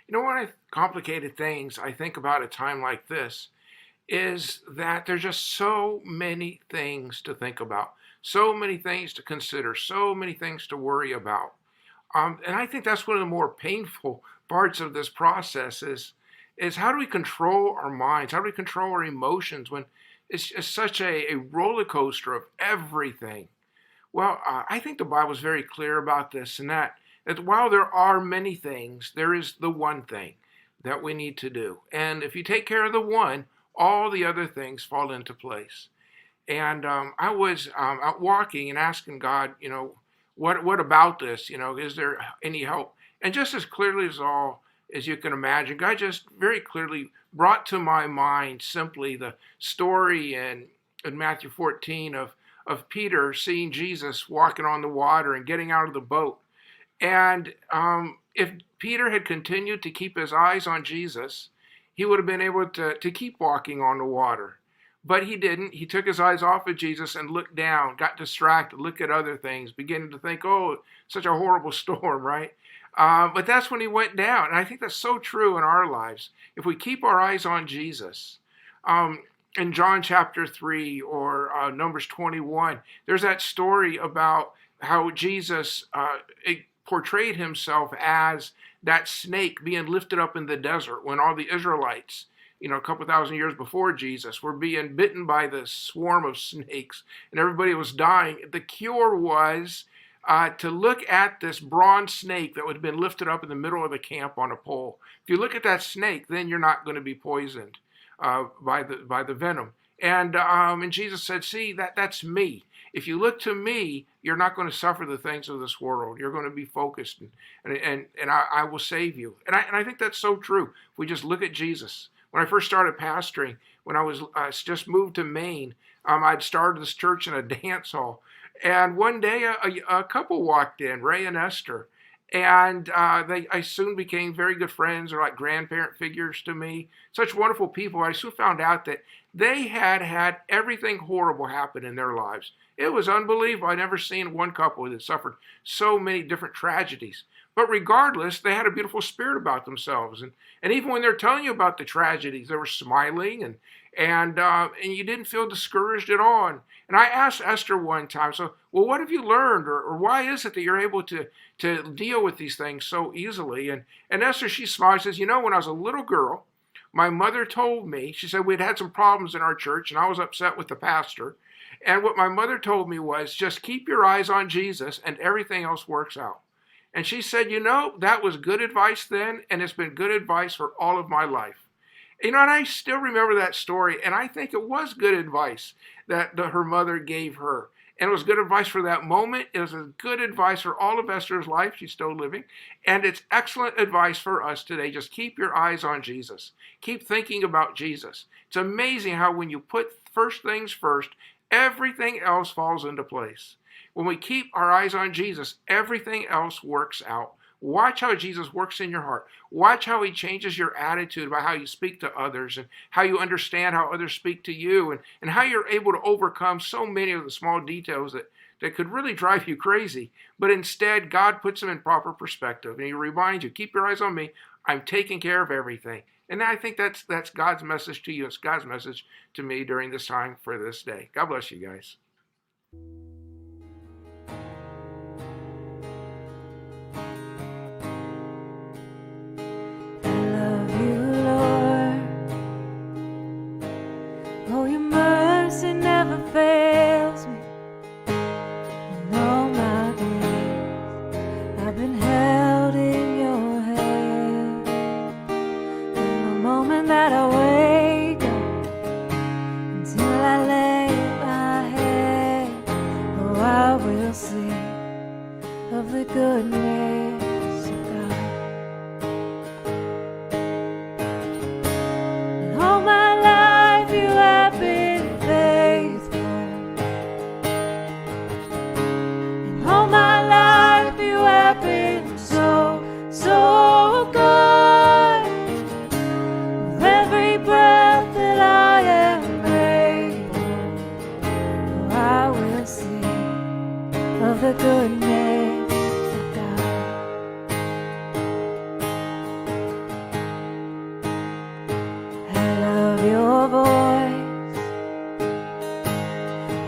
One of the complicated things I think about a time like this is that there's just so many things to think about, so many things to consider, so many things to worry about. And I think that's one of the more painful parts of this process is how do we control our minds? How do we control our emotions when it's just such a roller coaster of everything? Well, I think the Bible is very clear about this, and that while there are many things, there is the one thing that we need to do. And if you take care of the one, all the other things fall into place. And I was out walking and asking God, what about this? Is there any help? And just as clearly as you can imagine, God just very clearly brought to my mind simply the story in Matthew 14 of Peter seeing Jesus walking on the water and getting out of the boat. And if Peter had continued to keep his eyes on Jesus, he would have been able to keep walking on the water. But he didn't. He took his eyes off of Jesus and looked down, got distracted, looked at other things, beginning to think, oh, such a horrible storm, right? But that's when he went down. And I think that's so true in our lives. If we keep our eyes on Jesus, in John chapter 3 or Numbers 21, there's that story about how Jesus portrayed himself as that snake being lifted up in the desert when all the Israelites, a couple thousand years before Jesus, were being bitten by this swarm of snakes and everybody was dying. The cure was to look at this bronze snake that had been lifted up in the middle of the camp on a pole. If you look at that snake, then you're not going to be poisoned by the venom. And Jesus said, see, that's me. If you look to me, you're not going to suffer the things of this world. You're going to be focused, and I will save you. And I think that's so true. If we just look at Jesus. When I first started pastoring, when I was just moved to Maine, I'd started this church in a dance hall. And one day a couple walked in, Ray and Esther. And I soon became very good friends. They're like grandparent figures to me. Such wonderful people. I soon found out that they had everything horrible happen in their lives. It was unbelievable. I'd never seen one couple that suffered so many different tragedies. But regardless, they had a beautiful spirit about themselves. And even when they're telling you about the tragedies, they were smiling and you didn't feel discouraged at all. And I asked Esther one time, so, well, what have you learned? Or why is it that you're able to deal with these things so easily? And Esther, she smiled, says, when I was a little girl, my mother told me, she said we'd had some problems in our church and I was upset with the pastor. And what my mother told me was, just keep your eyes on Jesus and everything else works out. And she said, that was good advice then, and it's been good advice for all of my life. And I still remember that story, and I think it was good advice that her mother gave her. And it was good advice for that moment. It was a good advice for all of Esther's life. She's still living. And it's excellent advice for us today. Just keep your eyes on Jesus. Keep thinking about Jesus. It's amazing how when you put first things first, everything else falls into place. When we keep our eyes on Jesus, everything else works out. Watch how Jesus works in your heart. Watch how he changes your attitude about how you speak to others and how you understand how others speak to you and how you're able to overcome so many of the small details that could really drive you crazy. But instead, God puts them in proper perspective and he reminds you, keep your eyes on me. I'm taking care of everything. And I think that's God's message to you. It's God's message to me during this time for this day. God bless you guys. your voice.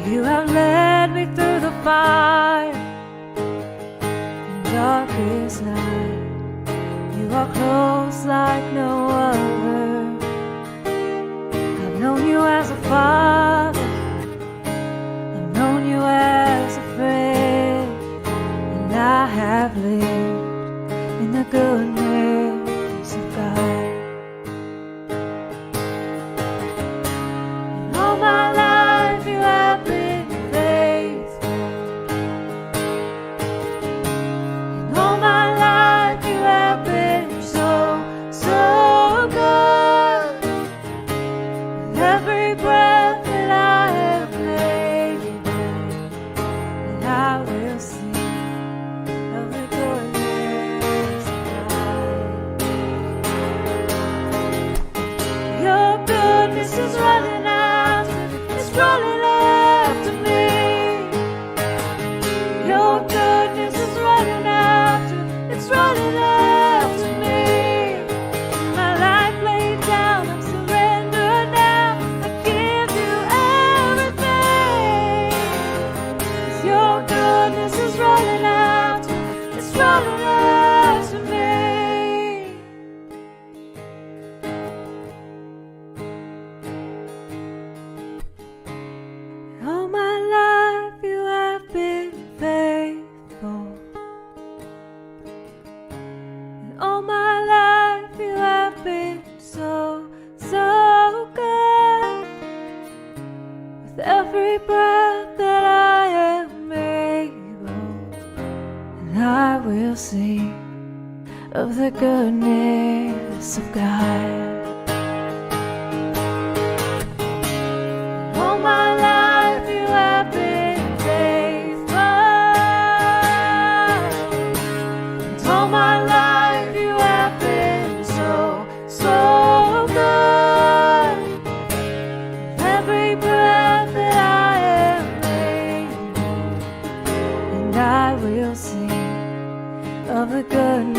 You have led me through the fire and darkest night. You are close like no other. I've known you as a father, I've known you as a friend, and I have lived in the goodness of God. And all my life you have been faithful. And all my life you have been so, so good. With every breath that I have made, and I will sing of the goodness of God. Your goodness is running after, it's running after me. Your goodness is running after, it's running after me. My life laid down, I'm surrendered now. I give you everything. 'Cause your goodness is running after, it's running after me. All my life you have been faithful. And all my life you have been so, so good. With every breath that I am able, and I will sing of the goodness of God. All my life you have been faithful. And all my life you have been so, so good. With every breath that I am able, and I will sing of the goodness